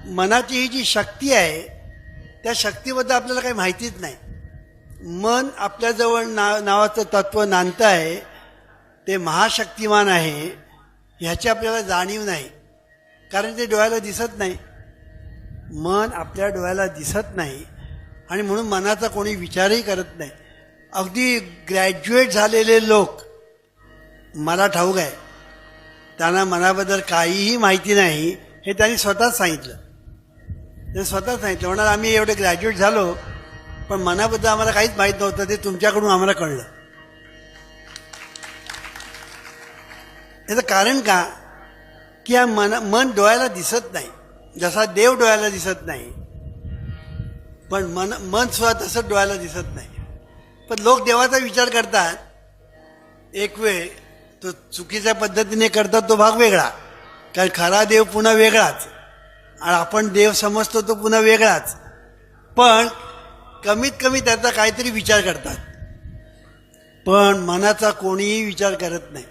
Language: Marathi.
मनाची ही जी शक्ती आहे त्या शक्तीबद्दल आपल्याला काही माहितीच नाही. मन आपल्याजवळ नावाचं तत्व नांदतं आहे, ते महाशक्तिमान आहे ह्याची आपल्याला जाणीव नाही, कारण ते डोळ्याला दिसत नाही. मन आपल्या डोळ्याला दिसत नाही आणि म्हणून मनाचा कोणी विचारही करत नाही. अगदी ग्रॅज्युएट झालेले लोक, मला ठाऊक आहे, त्यांना मनाबद्दल काहीही माहिती नाही हे त्यांनी स्वतःच सांगितलं. ते स्वतःच सांगितलं, म्हणाल आम्ही एवढे ग्रॅज्युएट झालो पण मनाबद्दल आम्हाला काहीच माहीत नव्हतं, ते तुमच्याकडून आम्हाला कळलं. याचं कारण का, की या मन डोळ्याला दिसत नाही. जसा देव डोळ्याला दिसत नाही, पण मन सुद्धा तसंच डोळ्याला दिसत नाही. पण लोक देवाचा विचार करतात, एक वेळ तो चुकीच्या पद्धतीने करतात, तो भाग वेगळा, कारण खरा देव पुन्हा वेगळाच आणि आपण देव समजतो तो पुन्हा वेगळाच. पण कमीत कमी त्याचा काहीतरी विचार करतात, पण मनाचा कोणीही विचार करत नाही.